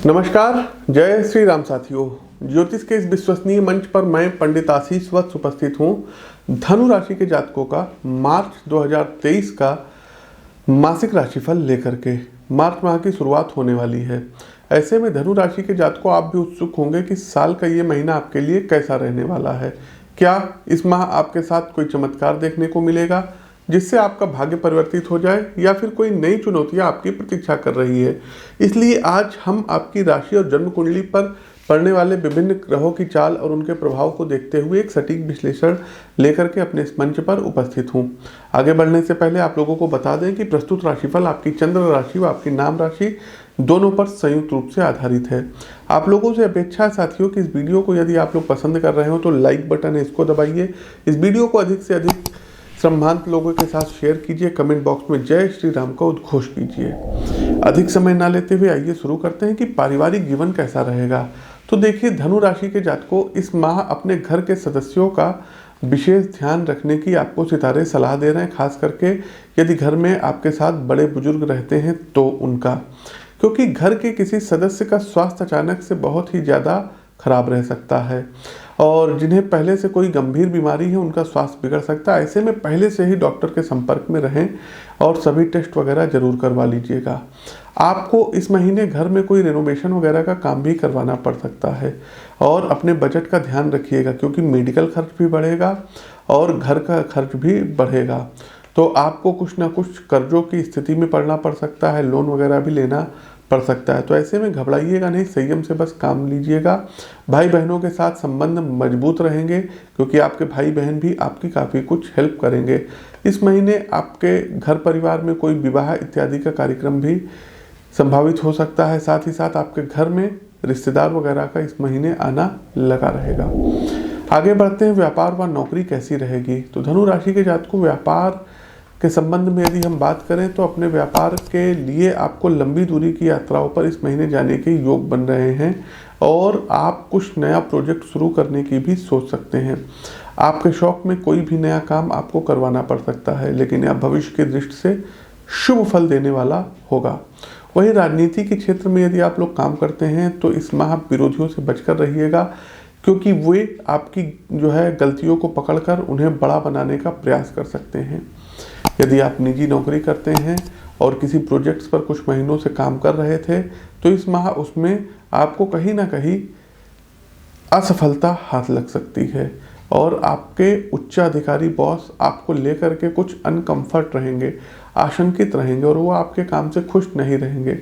नमस्कार, जय श्री राम साथियों। ज्योतिष के इस विश्वसनीय मंच पर मैं पंडित आशीष वत्स उपस्थित हूँ। धनु राशि के जातकों का मार्च 2023 का मासिक राशिफल लेकर के मार्च माह की शुरुआत होने वाली है। ऐसे में धनु राशि के जातकों आप भी उत्सुक होंगे कि साल का ये महीना आपके लिए कैसा रहने वाला है। क्या इस माह आपके साथ कोई चमत्कार देखने को मिलेगा जिससे आपका भाग्य परिवर्तित हो जाए, या फिर कोई नई चुनौतियां आपकी प्रतीक्षा कर रही है। इसलिए आज हम आपकी राशि और जन्म कुंडली पर पड़ने वाले विभिन्न ग्रहों की चाल और उनके प्रभाव को देखते हुए एक सटीक विश्लेषण लेकर के अपने इस मंच पर उपस्थित हूँ। आगे बढ़ने से पहले आप लोगों को बता दें कि प्रस्तुत राशिफल आपकी चंद्र राशि व आपकी नाम राशि दोनों पर संयुक्त रूप से आधारित है। आप लोगों से अपेक्षा है साथियों कि इस वीडियो को यदि आप लोग पसंद कर रहे हो तो लाइक बटन है, इसको दबाइए। इस वीडियो को अधिक से अधिक संभ्रांत लोगों के साथ शेयर कीजिए। कमेंट बॉक्स में जय श्री राम का उद्घोष कीजिए। अधिक समय ना लेते हुए आइए शुरू करते हैं कि पारिवारिक जीवन कैसा रहेगा। तो देखिए, धनु राशि के जातकों इस माह अपने घर के सदस्यों का विशेष ध्यान रखने की आपको सितारे सलाह दे रहे हैं। खास करके यदि घर में आपके साथ बड़े बुजुर्ग रहते हैं तो उनका, क्योंकि घर के किसी सदस्य का स्वास्थ्य अचानक से बहुत ही ज़्यादा खराब रह सकता है और जिन्हें पहले से कोई गंभीर बीमारी है उनका स्वास्थ्य बिगड़ सकता है। ऐसे में पहले से ही डॉक्टर के संपर्क में रहें और सभी टेस्ट वगैरह जरूर करवा लीजिएगा। आपको इस महीने घर में कोई रेनोवेशन वगैरह का काम भी करवाना पड़ सकता है और अपने बजट का ध्यान रखिएगा, क्योंकि मेडिकल खर्च भी बढ़ेगा और घर का खर्च भी बढ़ेगा। तो आपको कुछ ना कुछ कर्जों की स्थिति में पड़ना पड़ सकता है, लोन वगैरह भी लेना पड़ सकता है। तो ऐसे में घबराइएगा नहीं, संयम से बस काम लीजिएगा। भाई बहनों के साथ संबंध मजबूत रहेंगे, क्योंकि आपके भाई बहन भी आपकी काफ़ी कुछ हेल्प करेंगे। इस महीने आपके घर परिवार में कोई विवाह इत्यादि का कार्यक्रम भी संभावित हो सकता है। साथ ही साथ आपके घर में रिश्तेदार वगैरह का इस महीने आना लगा रहेगा। आगे बढ़ते हैं, व्यापार व नौकरी कैसी रहेगी। तो धनु राशि के जातकों व्यापार के संबंध में यदि हम बात करें तो अपने व्यापार के लिए आपको लंबी दूरी की यात्राओं पर इस महीने जाने के योग बन रहे हैं और आप कुछ नया प्रोजेक्ट शुरू करने की भी सोच सकते हैं। आपके शौक में कोई भी नया काम आपको करवाना पड़ सकता है, लेकिन यह भविष्य की दृष्टि से शुभ फल देने वाला होगा। वहीं राजनीति के क्षेत्र में यदि आप लोग काम करते हैं तो इस माह विरोधियों से बचकर रहिएगा, क्योंकि वे आपकी गलतियों को पकड़कर उन्हें बड़ा बनाने का प्रयास कर सकते हैं। यदि आप निजी नौकरी करते हैं और किसी प्रोजेक्ट्स पर कुछ महीनों से काम कर रहे थे तो इस माह उसमें आपको कहीं ना कहीं असफलता हाथ लग सकती है और आपके उच्चाधिकारी बॉस आपको लेकर के कुछ अनकंफर्ट रहेंगे, आशंकित रहेंगे और वो आपके काम से खुश नहीं रहेंगे।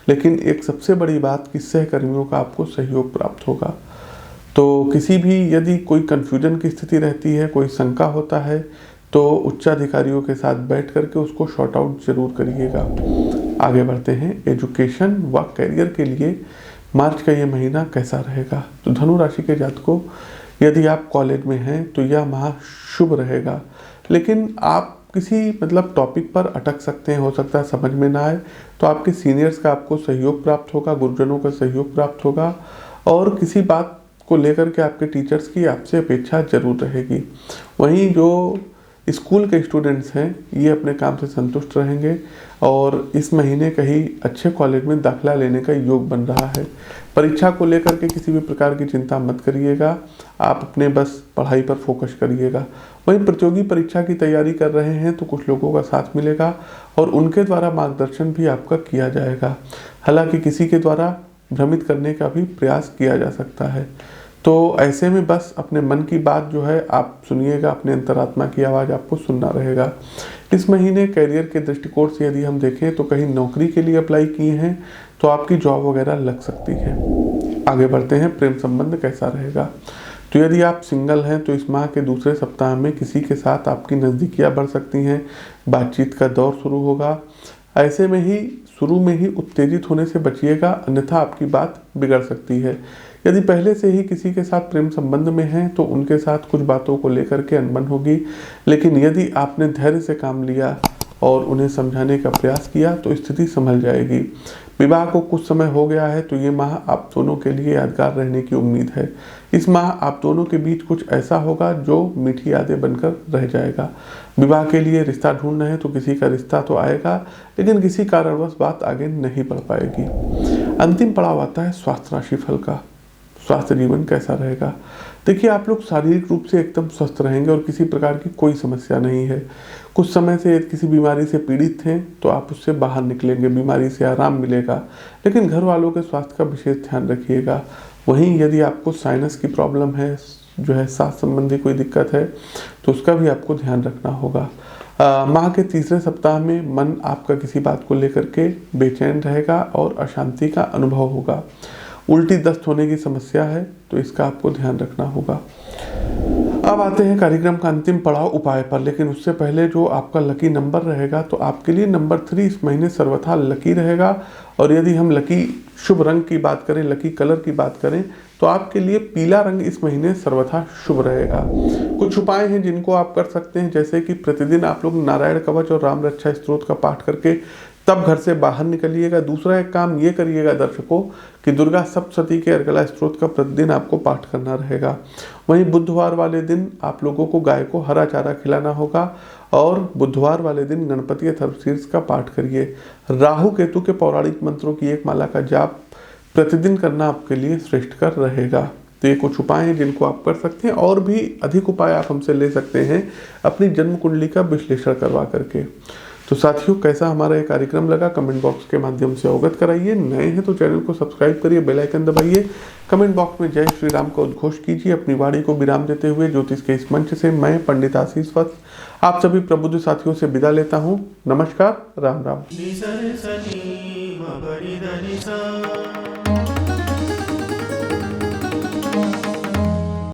लेकिन एक सबसे बड़ी बात कि सहकर्मियों का आपको सहयोग प्राप्त होगा। तो किसी भी यदि कोई कन्फ्यूजन की स्थिति रहती है, कोई शंका होता है, तो उच्चाधिकारियों के साथ बैठ करके उसको शॉर्ट आउट जरूर करिएगा। आगे बढ़ते हैं, एजुकेशन व करियर के लिए मार्च का ये महीना कैसा रहेगा। तो धनु राशि के जातकों यदि आप कॉलेज में हैं तो यह माह शुभ रहेगा, लेकिन आप किसी टॉपिक पर अटक सकते हैं। हो सकता है समझ में ना आए, तो आपके सीनियर्स का आपको सहयोग प्राप्त होगा, गुरुजनों का सहयोग प्राप्त होगा और किसी बात को लेकर के आपके टीचर्स की आपसे अपेक्षा जरूर रहेगी। वहीं जो स्कूल के स्टूडेंट्स हैं ये अपने काम से संतुष्ट रहेंगे और इस महीने कहीं अच्छे कॉलेज में दाखिला लेने का योग बन रहा है। परीक्षा को लेकर के किसी भी प्रकार की चिंता मत करिएगा, आप अपने बस पढ़ाई पर फोकस करिएगा। वहीं प्रतियोगी परीक्षा की तैयारी कर रहे हैं तो कुछ लोगों का साथ मिलेगा और उनके द्वारा मार्गदर्शन भी आपका किया जाएगा। हालांकि किसी के द्वारा भ्रमित करने का भी प्रयास किया जा सकता है। तो ऐसे में बस अपने मन की बात आप सुनिएगा, अपने अंतरात्मा की आवाज़ आपको सुनना रहेगा। इस महीने करियर के दृष्टिकोण से यदि हम देखें तो कहीं नौकरी के लिए अप्लाई किए हैं तो आपकी जॉब वगैरह लग सकती है। आगे बढ़ते हैं, प्रेम संबंध कैसा रहेगा। तो यदि आप सिंगल हैं तो इस माह के दूसरे सप्ताह में किसी के साथ आपकी नज़दीकियाँ बढ़ सकती हैं, बातचीत का दौर शुरू होगा। ऐसे में ही शुरू में ही उत्तेजित होने से बचिएगा, अन्यथा आपकी बात बिगड़ सकती है। यदि पहले से ही किसी के साथ प्रेम संबंध में हैं तो उनके साथ कुछ बातों को लेकर के अनबन होगी, लेकिन यदि आपने धैर्य से काम लिया और उन्हें समझाने का प्रयास किया तो स्थिति संभल जाएगी। विवाह को कुछ समय हो गया है तो ये माह आप दोनों के लिए यादगार रहने की उम्मीद है। इस माह आप दोनों के बीच कुछ ऐसा होगा जो मीठी यादें बनकर रह जाएगा। विवाह के लिए रिश्ता ढूंढ रहे हैं तो किसी का रिश्ता तो आएगा, लेकिन किसी कारणवश बात आगे नहीं बढ़ पाएगी। अंतिम पड़ाव आता है स्वास्थ्य राशिफल का। स्वास्थ्य जीवन कैसा रहेगा? देखिए, आप लोग शारीरिक रूप से एकदम स्वस्थ रहेंगे और किसी प्रकार की कोई समस्या नहीं है। कुछ समय से किसी बीमारी से पीड़ित हैं तो आप उससे बाहर निकलेंगे, बीमारी से आराम मिलेगा, लेकिन घर वालों के स्वास्थ्य का विशेष ध्यान रखिएगा। वहीं यदि आपको साइनस की प्रॉब्लम है, जो है सांस संबंधी कोई दिक्कत है, तो उसका भी आपको ध्यान रखना होगा। माह के तीसरे सप्ताह में मन आपका किसी बात को लेकर के बेचैन रहेगा और अशांति का अनुभव होगा। उल्टी दस्त होने की समस्या है तो इसका आपको ध्यान रखना होगा। अब आते हैं कार्यक्रम का अंतिम पड़ाव उपाय पर, लेकिन उससे पहले जो आपका लकी नंबर रहेगा, तो आपके लिए नंबर 3 इस महीने सर्वथा लकी रहेगा। और यदि हम लकी शुभ रंग की बात करें, लकी कलर की बात करें, तो आपके लिए पीला रंग इस महीने सर्वथा शुभ रहेगा। कुछ उपाय हैं जिनको आप कर सकते हैं, जैसे कि प्रतिदिन आप लोग नारायण कवच और राम रक्षा स्तोत्र का पाठ करके तब घर से बाहर निकलिएगा। दूसरा एक काम ये करिएगा दर्शकों कि दुर्गा सप्तशती के अर्गला स्त्रोत का प्रतिदिन आपको पाठ करना रहेगा। वहीं बुधवार वाले दिन आप लोगों को गाय को हरा चारा खिलाना होगा और बुधवार वाले दिन गणपति अथर्वशीर्ष का पाठ करिए। राहु केतु के पौराणिक मंत्रों की एक माला का जाप प्रतिदिन करना आपके लिए श्रेष्ठकर रहेगा। तो ये कुछ उपाय हैं जिनको आप कर सकते हैं, और भी अधिक उपाय आप हमसे ले सकते हैं अपनी जन्म कुंडली का विश्लेषण करवा करके। तो साथियों, कैसा हमारा ये कार्यक्रम लगा कमेंट बॉक्स के माध्यम से अवगत कराइए। नए हैं तो चैनल को सब्सक्राइब करिए, बेल आइकन दबाइए, कमेंट बॉक्स में जय श्री राम का उद्घोष कीजिए। अपनी वाणी को विराम देते हुए ज्योतिष के इस मंच से मैं पंडित आशीष वत्स आप सभी प्रबुद्ध साथियों से विदा लेता हूँ। नमस्कार, राम राम।